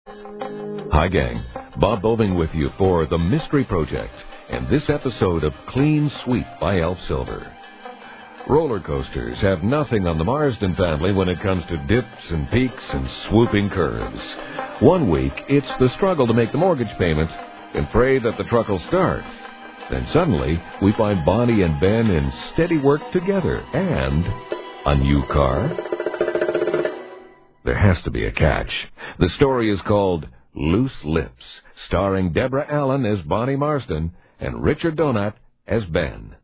Hi, gang. Bob Boving with you for The Mystery Project and this episode of Clean Sweep by Elf Silver. Roller coasters have nothing on the Marsden family when it comes to dips and peaks and swooping curves. One week, it's the struggle to make the mortgage payment and pray that the truck will start. Then suddenly, we find Bonnie and Ben in steady work together and a new car. There has to be a catch. The story is called Loose Lips, starring Deborah Allen as Bonnie Marsden and Richard Donat as Ben.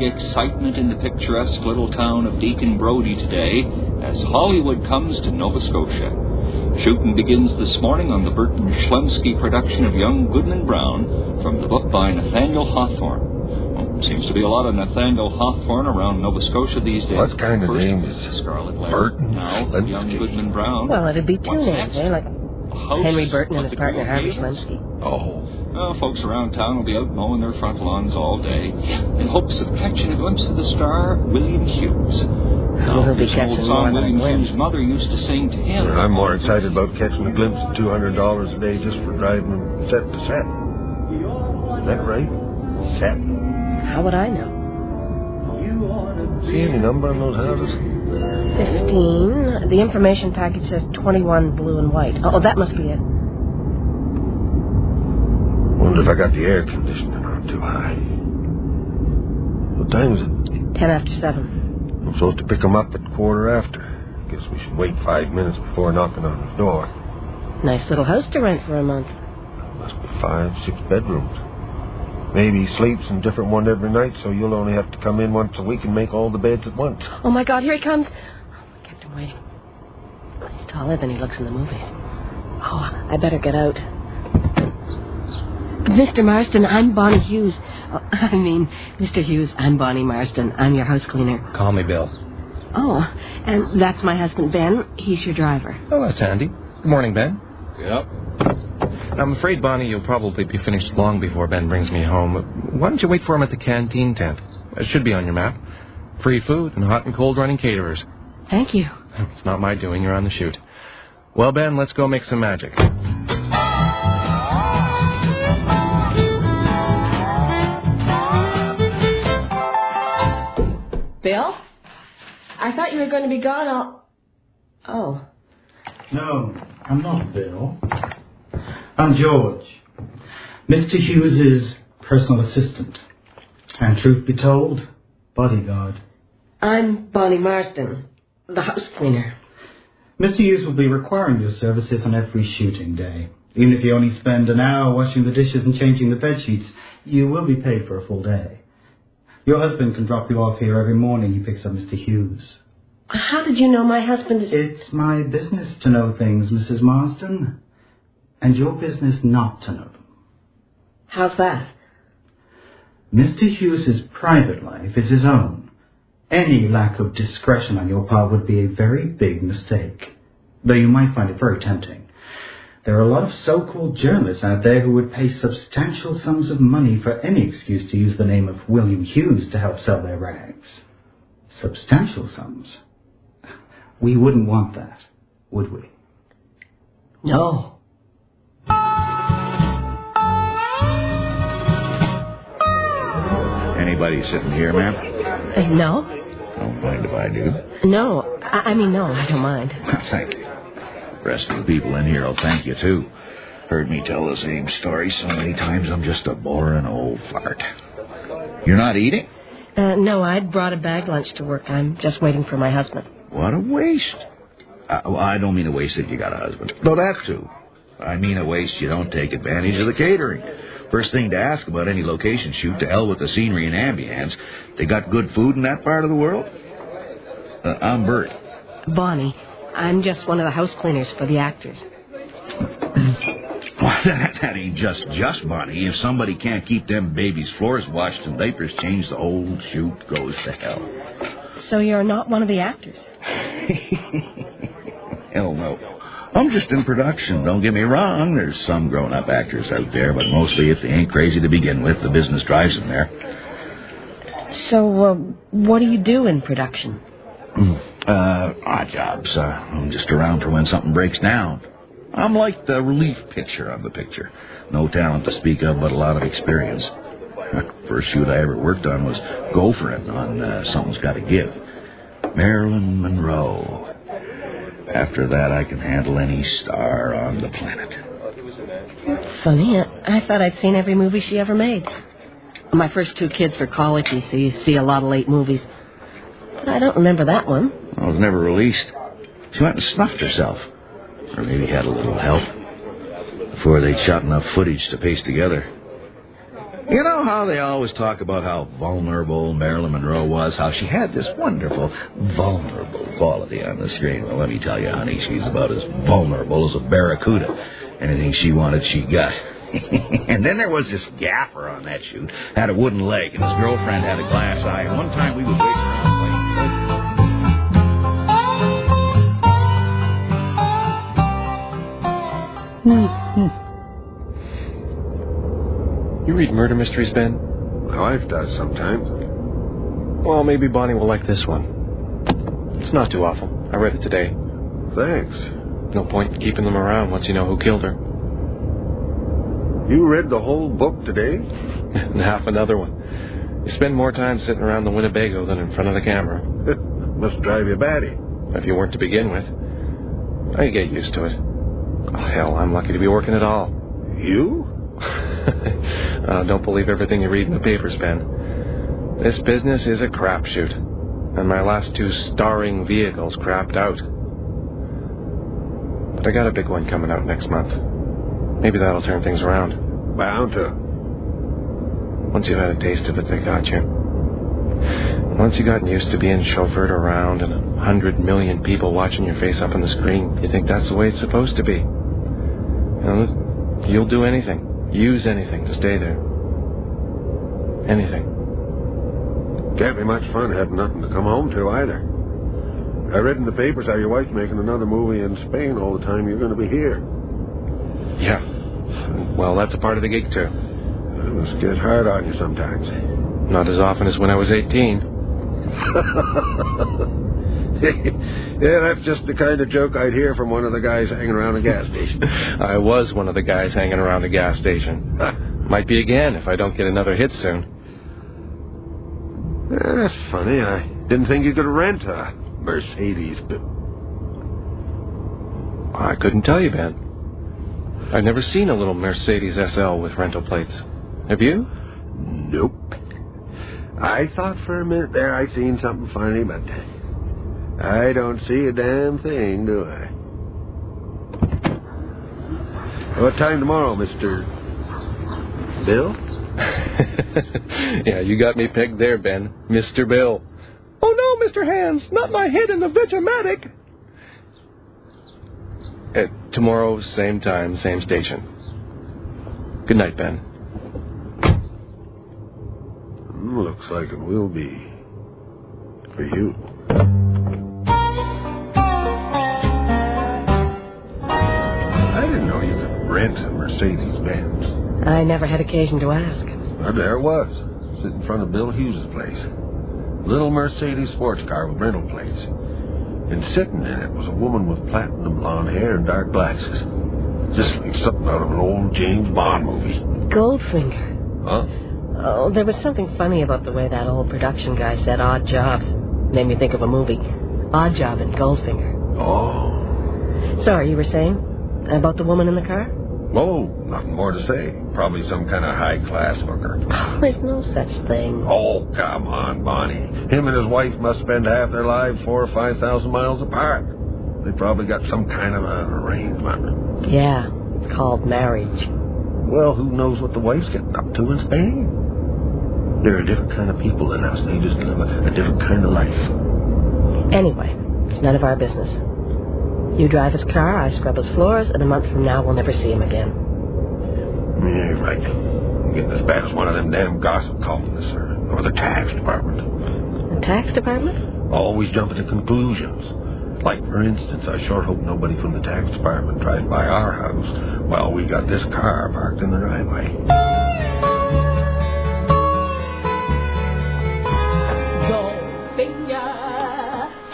Excitement in the picturesque little town of Deacon Brodie today as Hollywood comes to Nova Scotia. Shooting begins this morning on the Burton Schlemsky production of Young Goodman Brown from the book by Nathaniel Hawthorne. Well, seems to be a lot of Nathaniel Hawthorne around Nova Scotia these days. What kind of name is Scarlet Burton now Schlemsky? Young Goodman Brown. Well, it'd be two names, eh? Like Henry Burton and his partner Harvey Neighbors. Schlemsky. Oh. Folks around town will be out mowing their front lawns all day in hopes of catching a glimpse of the star William Hughes. Oh, he'll be There's an catching old song more than William wind. Hughes' mother used to sing to him. Well, I'm more excited about catching a glimpse of $200 a day just for driving from set to set. Is that right? Set. How would I know? See any number on those houses? 15. The information package says 21 blue and white. Oh, that must be it. Wonder if I got the air conditioning on too high. What time is it? 10 after 7. I'm supposed to pick him up at 15:15. Guess we should wait 5 minutes before knocking on his door. Nice little house to rent for a month. Must be 5, 6 bedrooms. Maybe he sleeps in a different one every night, so you'll only have to come in once a week and make all the beds at once. Oh, my God, here he comes. Oh, I kept him waiting. He's taller than he looks in the movies. Oh, I better get out. Mr. Marsden, I'm Bonnie Hughes. Mr. Hughes, I'm Bonnie Marsden. I'm your house cleaner. Call me Bill. Oh, and that's my husband, Ben. He's your driver. Oh, that's handy. Good morning, Ben. Yep. I'm afraid, Bonnie, you'll probably be finished long before Ben brings me home. Why don't you wait for him at the canteen tent? It should be on your map. Free food and hot and cold running caterers. Thank you. It's not my doing. You're on the shoot. Well, Ben, let's go make some magic. Bill? I thought you were going to be gone all... Oh. No, I'm not Bill. I'm George, Mr. Hughes's personal assistant. And truth be told, bodyguard. I'm Bonnie Marsden, the house cleaner. Mr. Hughes will be requiring your services on every shooting day. Even if you only spend an hour washing the dishes and changing the bed sheets, you will be paid for a full day. Your husband can drop you off here every morning he picks up Mr. Hughes. How did you know my husband is... It's my business to know things, Mrs. Marsden. And your business not to know them. How's that? Mr. Hughes's private life is his own. Any lack of discretion on your part would be a very big mistake. Though you might find it very tempting. There are a lot of so-called journalists out there who would pay substantial sums of money for any excuse to use the name of William Hughes to help sell their rags. Substantial sums. We wouldn't want that, would we? No. Anybody sitting here, ma'am? No? Don't mind if I do. No. No, I don't mind. Thank you. The rest of the people in here will thank you, too. Heard me tell the same story so many times, I'm just a boring old fart. You're not eating? No, I'd brought a bag lunch to work. I'm just waiting for my husband. What a waste. Well, I don't mean a waste that you got a husband. Though that, too. I mean a waste you don't take advantage of the catering. First thing to ask about any location shoot, to hell with the scenery and ambience. They got good food in that part of the world? I'm Bert. Bonnie. I'm just one of the house cleaners for the actors. Well, that ain't just, Bonnie. If somebody can't keep them babies' floors washed and diapers changed, the whole shoot goes to hell. So you're not one of the actors? Hell no. I'm just in production. Don't get me wrong. There's some grown-up actors out there, but mostly if they ain't crazy to begin with, the business drives them there. So, what do you do in production? Odd jobs. I'm just around for when something breaks down. I'm like the relief pitcher on the picture. No talent to speak of, but a lot of experience. First shoot I ever worked on was gophering on Something's Gotta Give. Marilyn Monroe. After that, I can handle any star on the planet. That's funny. I thought I'd seen every movie she ever made. My first 2 kids for college, you see a lot of late movies. But I don't remember that one. It was never released. She went and snuffed herself. Or maybe had a little help. Before they'd shot enough footage to paste together. You know how they always talk about how vulnerable Marilyn Monroe was? How she had this wonderful, vulnerable quality on the screen. Well, let me tell you, honey, she's about as vulnerable as a barracuda. Anything she wanted, she got. And then there was this gaffer on that shoot. Had a wooden leg, and his girlfriend had a glass eye. And one time we was waiting around playing. You read murder mysteries, Ben? My wife does sometimes. Well, maybe Bonnie will like this one. It's not too awful. I read it today. Thanks. No point in keeping them around once you know who killed her. You read the whole book today? And half another one. You spend more time sitting around the Winnebago than in front of the camera. Must drive you batty. If you weren't to begin with. I get used to it. Oh, hell, I'm lucky to be working at all. You? Don't believe everything you read in the papers, Ben. This business is a crapshoot. And my last 2 starring vehicles crapped out. But I got a big one coming out next month. Maybe that'll turn things around. Bound to. Once you've had a taste of it, they got you. Once you've gotten used to being chauffeured around and 100 million people watching your face up on the screen, you think that's the way it's supposed to be. You'll do anything. Use anything to stay there. Anything. Can't be much fun having nothing to come home to either. I read in the papers how your wife's making another movie in Spain all the time you're going to be here. Yeah. Well, that's a part of the gig, too. It must get hard on you sometimes. Not as often as when I was 18. Yeah, that's just the kind of joke I'd hear from one of the guys hanging around a gas station. I was one of the guys hanging around a gas station. Might be again if I don't get another hit soon. That's funny. I didn't think you could rent a Mercedes. I couldn't tell you, Ben. I've never seen a little Mercedes SL with rental plates. Have you? Nope. I thought for a minute there I seen something funny, but I don't see a damn thing, do I? What time tomorrow, Mr. Bill? Yeah, you got me pegged there, Ben. Mr. Bill. Oh, no, Mr. Hands, not my head in the Vegematic. Tomorrow, same time, same station. Good night, Ben. Looks like it will be for you. I didn't know you could rent a Mercedes-Benz. I never had occasion to ask. Well, there it was, sitting in front of Bill Hughes' place. Little Mercedes sports car with rental plates. And sitting in it was a woman with platinum blonde hair and dark glasses. Just like something out of an old James Bond movie. Goldfinger. Huh? Oh, there was something funny about the way that old production guy said odd jobs. Made me think of a movie. Odd Job and Goldfinger. Oh. Sorry, you were saying? About the woman in the car? Oh, nothing more to say. Probably some kind of high-class hooker. Oh, there's no such thing. Oh, come on, Bonnie. Him and his wife must spend half their lives 4,000 or 5,000 miles apart. They probably got some kind of an arrangement. Yeah, it's called marriage. Well, who knows what the wife's getting up to in Spain? They're a different kind of people than us. They just live a different kind of life. Anyway, it's none of our business. You drive his car, I scrub his floors, and a month from now we'll never see him again. Yeah, you're right. I'm getting as bad as one of them damn gossip columnists or the tax department. The tax department? Always jumping to conclusions. Like, for instance, I sure hope nobody from the tax department drives by our house while we got this car parked in the driveway.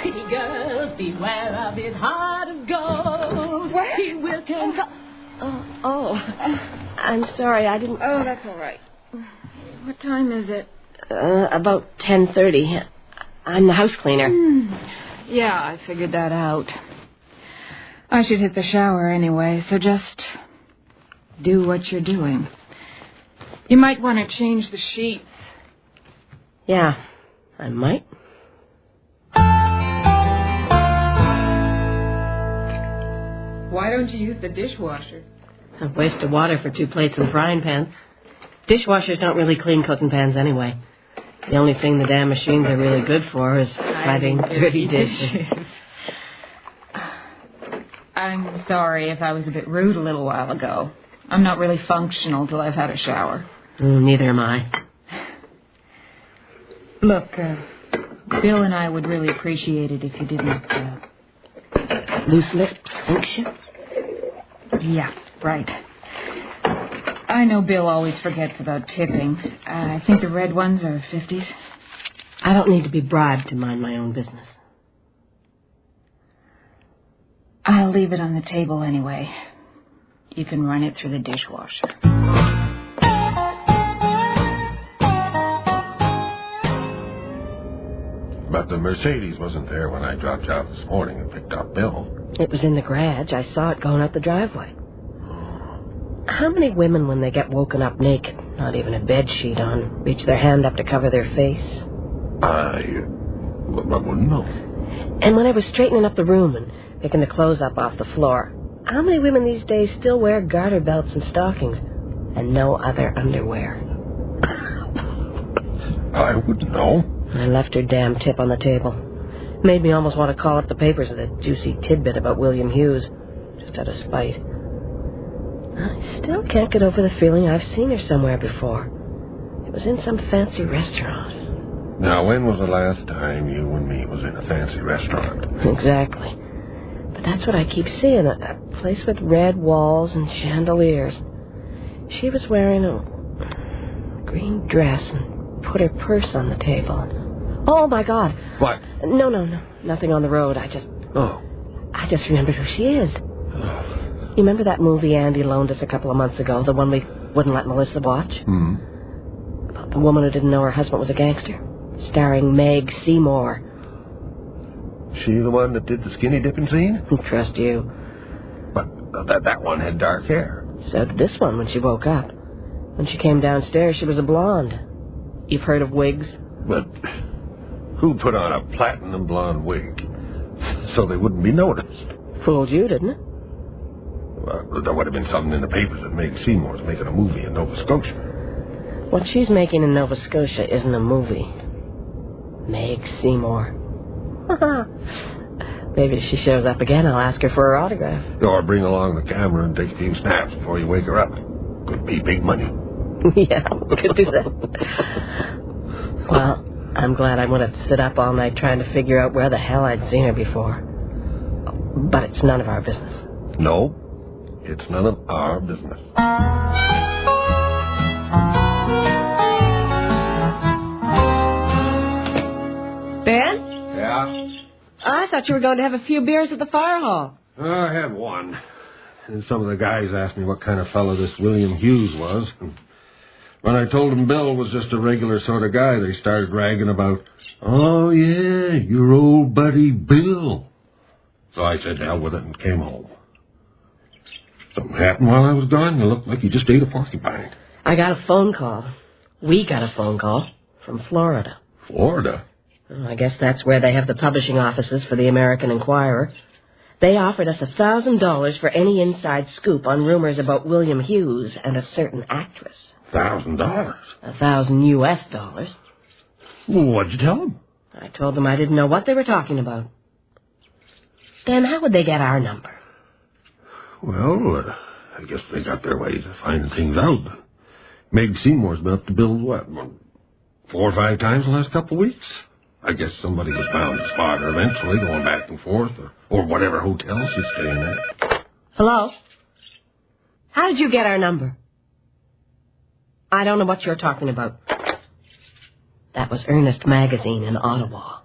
Pretty girls, beware of his heart of gold. What? He will turn... Oh, I'm sorry, I didn't... Oh, that's all right. What time is it? About 10:30. I'm the house cleaner. Yeah, I figured that out. I should hit the shower anyway, so just do what you're doing. You might want to change the sheets. Yeah, I might. Why don't you use the dishwasher? A waste of water for 2 plates and frying pans. Dishwashers don't really clean cooking pans anyway. The only thing the damn machines are really good for is hiding dirty dishes. I'm sorry if I was a bit rude a little while ago. I'm not really functional till I've had a shower. Neither am I. Look, Bill and I would really appreciate it if you didn't... Loose lips, ain't you? Yeah, right. I know Bill always forgets about tipping. I think the red ones are 50s. I don't need to be bribed to mind my own business. I'll leave it on the table anyway. You can run it through the dishwasher. But the Mercedes wasn't there when I dropped you off this morning and picked up Bill. It was in the garage. I saw it going up the driveway. How many women, when they get woken up naked, not even a bed sheet on, reach their hand up to cover their face? I wouldn't know. And when I was straightening up the room and picking the clothes up off the floor, how many women these days still wear garter belts and stockings and no other underwear? I wouldn't know. I left her damn tip on the table. Made me almost want to call up the papers with a juicy tidbit about William Hughes, just out of spite. I still can't get over the feeling I've seen her somewhere before. It was in some fancy restaurant. Now, when was the last time you and me was in a fancy restaurant? Exactly. But that's what I keep seeing, a place with red walls and chandeliers. She was wearing a green dress and put her purse on the table. Oh, my God. What? No. Nothing on the road. I just remembered who she is. You remember that movie Andy loaned us a couple of months ago, the one we wouldn't let Melissa watch? About the woman who didn't know her husband was a gangster, starring Meg Seymour. She the one that did the skinny dipping scene? Trust you. But that one had dark hair. So did this one when she woke up. When she came downstairs, she was a blonde. You've heard of wigs? But who put on a platinum blonde wig so they wouldn't be noticed? Fooled you, didn't it? Well, there would have been something in the papers that Meg Seymour's making a movie in Nova Scotia. What she's making in Nova Scotia isn't a movie. Meg Seymour. Maybe if she shows up again, I'll ask her for her autograph. Or bring along the camera and take a few snaps before you wake her up. Could be big money. Yeah, we could do that. Well, I'm glad I wouldn't have to sit up all night trying to figure out where the hell I'd seen her before. But it's none of our business. No, it's none of our business. Ben? Yeah? I thought you were going to have a few beers at the fire hall. I had one. And some of the guys asked me what kind of fellow this William Hughes was. And when I told them Bill was just a regular sort of guy, they started ragging about, oh, yeah, your old buddy Bill. So I said, to hell with it, and came home. Something happened while I was gone. You looked like you just ate a porcupine. I got a phone call. We got a phone call from Florida. Florida? Well, I guess that's where they have the publishing offices for the American Inquirer. They offered us $1,000 for any inside scoop on rumors about William Hughes and a certain actress. $1,000? $1,000 US. Well, what'd you tell them? I told them I didn't know what they were talking about. Then how would they get our number? Well, I guess they got their ways of finding things out. Meg Seymour's been up to build, 4 or 5 times in the last couple of weeks? I guess somebody was bound to spot her eventually, going back and forth, or whatever hotel she's staying at. Hello? How did you get our number? I don't know what you're talking about. That was Ernest Magazine in Ottawa.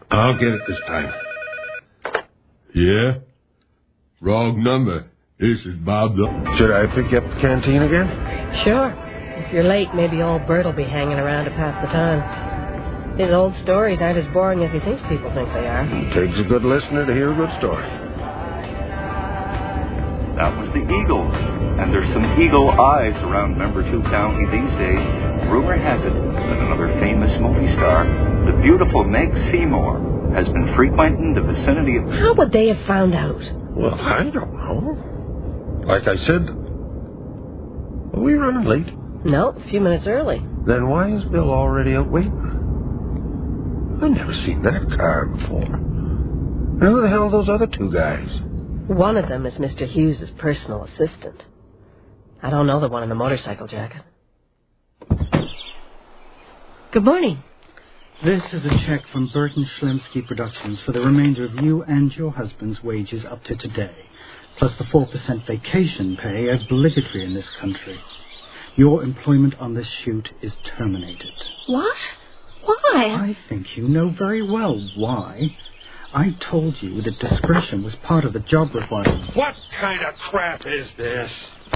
I'll get it this time. Yeah? Wrong number. This is Bob. Should I pick you up at the canteen again? Sure. If you're late, maybe old Bert will be hanging around to pass the time. His old stories aren't as boring as he thinks people think they are. It takes a good listener to hear a good story. That was the Eagles, and there's some eagle eyes around Membertou County these days. Rumor has it that another famous movie star, the beautiful Meg Seymour, has been frequenting the vicinity of... How would they have found out? Well, I don't know. Like I said, are we running late? No, a few minutes early. Then why is Bill already out waiting? I've never seen that car before. And who the hell are those other 2 guys? One of them is Mr. Hughes' personal assistant. I don't know the one in the motorcycle jacket. Good morning. This is a check from Burton Schlemsky Productions for the remainder of you and your husband's wages up to today, plus the 4% vacation pay obligatory in this country. Your employment on this shoot is terminated. What? Why? I think you know very well why. I told you that discretion was part of the job requirement. What kind of crap is this?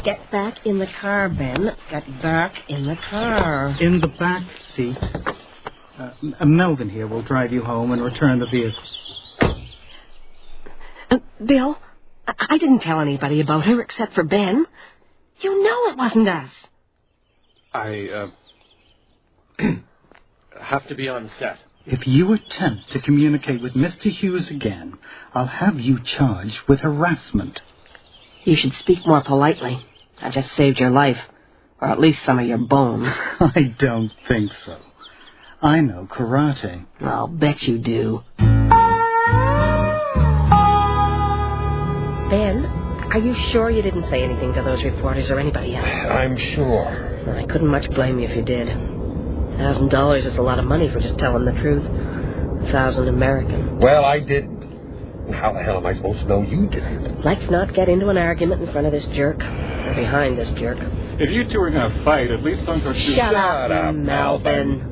Get back in the car, Ben. Get back in the car. In the back seat. Melvin here will drive you home and return the vehicle. Bill, I didn't tell anybody about her except for Ben. You know it wasn't us. I have to be on set. If you attempt to communicate with Mr. Hughes again, I'll have you charged with harassment. You should speak more politely. I just saved your life, or at least some of your bones. I don't think so. I know karate. I'll bet you do. Ben, are you sure you didn't say anything to those reporters or anybody else? I'm sure. Well, I couldn't much blame you if you did. $1,000 is a lot of money for just telling the truth. 1,000 American. Well, I didn't. How the hell am I supposed to know you didn't? Let's not get into an argument in front of this jerk. Or behind this jerk. If you two are going to fight, at least don't go too... Shut up, Melvin.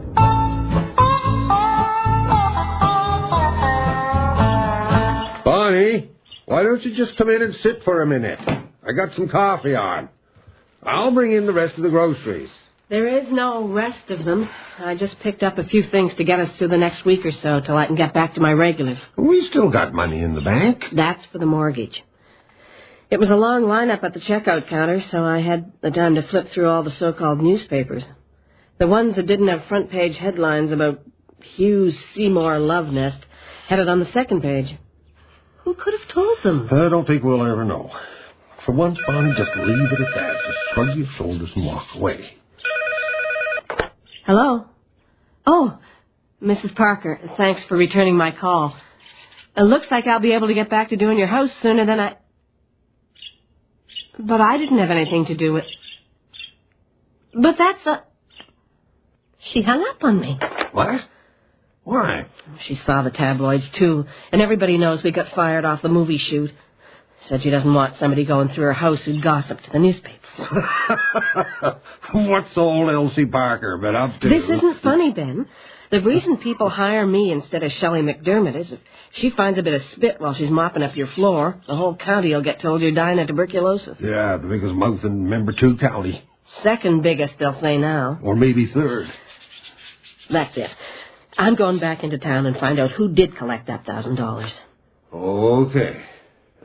Bonnie, why don't you just come in and sit for a minute? I got some coffee on. I'll bring in the rest of the groceries. There is no rest of them. I just picked up a few things to get us through the next week or so till I can get back to my regulars. We still got money in the bank. That's for the mortgage. It was a long lineup at the checkout counter, so I had the time to flip through all the so-called newspapers. The ones that didn't have front-page headlines about Hughes Seymour love nest had it on the second page. Who could have told them? I don't think we'll ever know. For once, Bonnie, just leave it at that. Just shrug your shoulders and walk away. Hello? Oh, Mrs. Parker, thanks for returning my call. It looks like I'll be able to get back to doing your house sooner than I... But I didn't have anything to do with... But that's a... She hung up on me. What? Why? She saw the tabloids, too, and everybody knows we got fired off the movie shoot. Said she doesn't want somebody going through her house who'd gossip to the newspapers. What's old Elsie Parker been up to? This isn't funny, Ben. The reason people hire me instead of Shelley McDermott is if she finds a bit of spit while she's mopping up your floor, the whole county will get told you're dying of tuberculosis. Yeah, the biggest mouth in Membertou County. Second biggest, they'll say now. Or maybe third. That's it. I'm going back into town and find out who did collect that $1,000. Okay.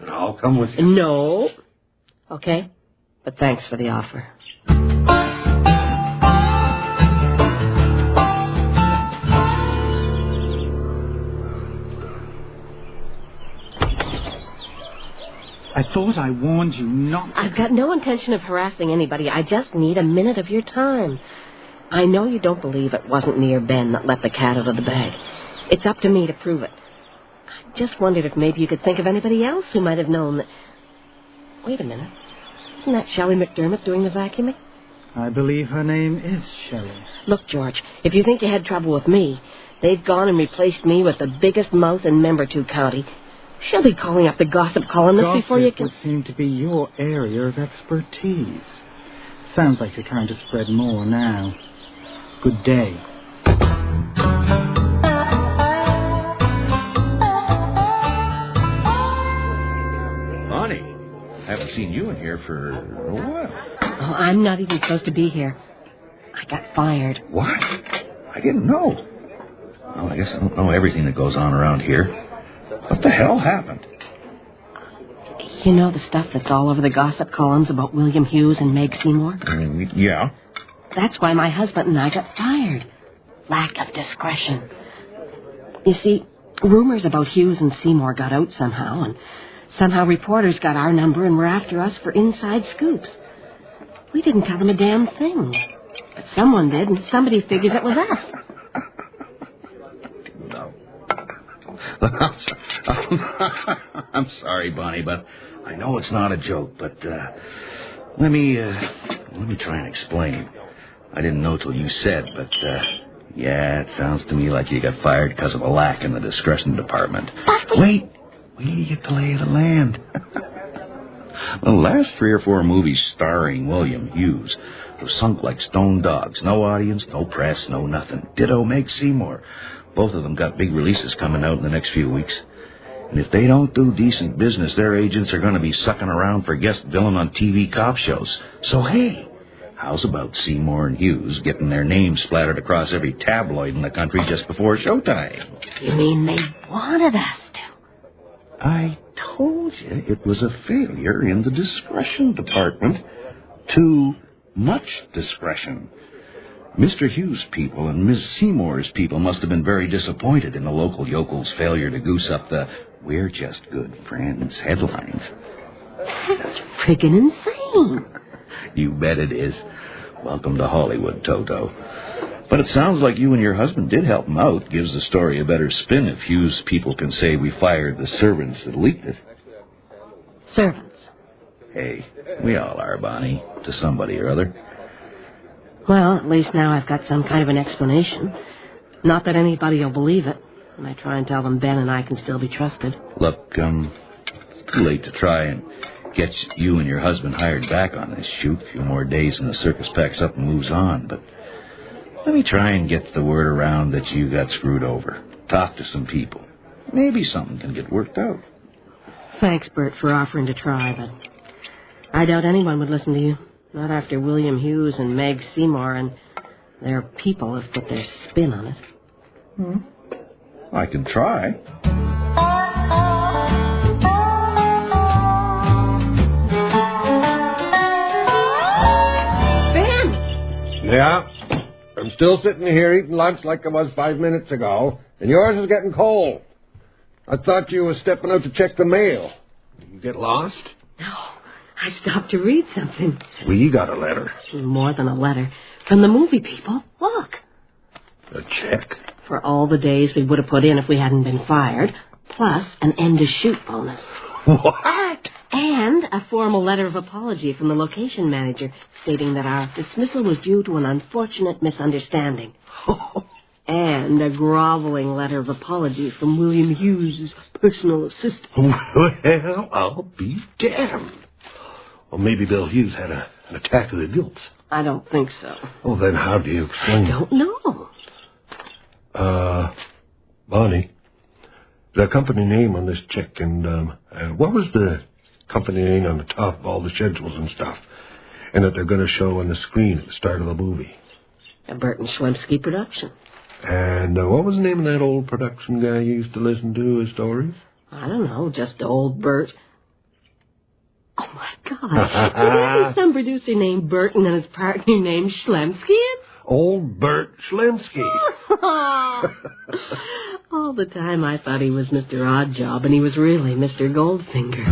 And I'll come with you. No. Okay. But thanks for the offer. I thought I warned you not to... I've got no intention of harassing anybody. I just need a minute of your time. I know you don't believe it wasn't me or Ben that let the cat out of the bag. It's up to me to prove it. I just wondered if maybe you could think of anybody else who might have known that... Wait a minute. Isn't that Shelley McDermott doing the vacuuming? I believe her name is Shelley. Look, George, if you think you had trouble with me, they've gone and replaced me with the biggest mouth in Membertou County. She'll be calling up the gossip columnists before you can... Gossip would seem to be your area of expertise. Sounds like you're trying to spread more now. Good day. Bonnie, haven't seen you in here for a while. Oh, I'm not even supposed to be here. I got fired. What? I didn't know. Well, I guess I don't know everything that goes on around here. What the hell happened? You know the stuff that's all over the gossip columns about William Hughes and Meg Seymour? Yeah. That's why my husband and I got fired. Lack of discretion. You see, rumors about Hughes and Seymour got out somehow, and somehow reporters got our number and were after us for inside scoops. We didn't tell them a damn thing. But someone did, and somebody figures it was us. I'm sorry, Bonnie, but I know it's not a joke, but let me try and explain. I didn't know till you said, but yeah, it sounds to me like you got fired because of a lack in the discretion department. Wait till you get the lay of the land. The last 3 or 4 movies starring William Hughes have sunk like stone dogs. No audience, no press, no nothing. Ditto Meg Seymour. Both of them got big releases coming out in the next few weeks. And if they don't do decent business, their agents are going to be sucking around for guest villain on TV cop shows. So, hey, how's about Seymour and Hughes getting their names splattered across every tabloid in the country just before showtime? You mean they wanted us to? I told you it was a failure in the discretion department. Too much discretion. Mr. Hughes' people and Miss Seymour's people must have been very disappointed in the local yokel's failure to goose up the "We're just good friends" headlines. That's friggin' insane. You bet it is. Welcome to Hollywood, Toto. But it sounds like you and your husband did help him out. Gives the story a better spin if Hughes' people can say we fired the servants that leaked it. Servants? Hey, we all are, Bonnie, to somebody or other. Well, at least now I've got some kind of an explanation. Not that anybody will believe it when I try and tell them Ben and I can still be trusted. Look, it's too late to try and get you and your husband hired back on this shoot. A few more days and the circus packs up and moves on. But let me try and get the word around that you got screwed over. Talk to some people. Maybe something can get worked out. Thanks, Bert, for offering to try, but I doubt anyone would listen to you. Not after William Hughes and Meg Seymour and their people have put their spin on it. I can try. Ben! Yeah? I'm still sitting here eating lunch like I was 5 minutes ago, and yours is getting cold. I thought you were stepping out to check the mail. Did you get lost? No. I stopped to read something. We got a letter. More than a letter. From the movie people. Look. A check? For all the days we would have put in if we hadn't been fired, plus an end-to-shoot bonus. What? And a formal letter of apology from the location manager stating that our dismissal was due to an unfortunate misunderstanding. And a groveling letter of apology from William Hughes' personal assistant. Well, I'll be damned. Well, maybe Bill Hughes had an attack of the guilt. I don't think so. Well, then how do you explain I don't know. Bonnie, the company name on this check, and what was the company name on the top of all the schedules and stuff, and that they're going to show on the screen at the start of the movie? A Burton Schlemsky production. And what was the name of that old production guy you used to listen to his stories? I don't know, just old Bert. Oh, my God. There is some producer named Burton and his partner named Schlemsky. Old Bert Schlemsky. All the time I thought he was Mr. Oddjob, and he was really Mr. Goldfinger.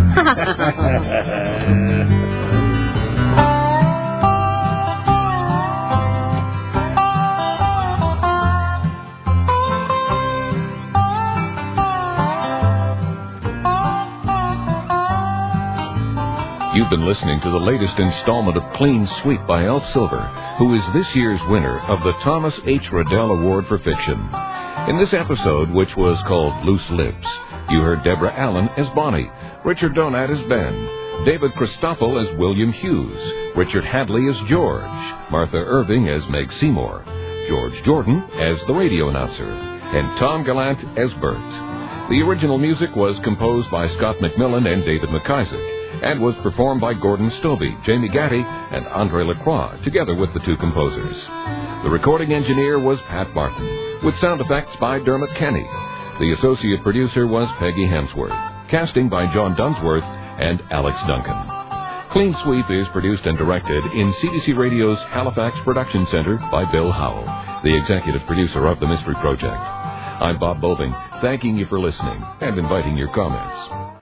You've been listening to the latest installment of Clean Sweep by Elf Silver, who is this year's winner of the Thomas H. Riddell Award for Fiction. In this episode, which was called Loose Lips, you heard Deborah Allen as Bonnie, Richard Donat as Ben, David Christoffel as William Hughes, Richard Hadley as George, Martha Irving as Meg Seymour, George Jordan as the radio announcer, and Tom Gallant as Bert. The original music was composed by Scott McMillan and David McIsaac, and was performed by Gordon Stobie, Jamie Gatty, and Andre Lacroix, together with the two composers. The recording engineer was Pat Barton, with sound effects by Dermot Kenny. The associate producer was Peggy Hemsworth, casting by John Dunsworth and Alex Duncan. Clean Sweep is produced and directed in CBC Radio's Halifax Production Center by Bill Howell, the executive producer of The Mystery Project. I'm Bob Boving, thanking you for listening and inviting your comments.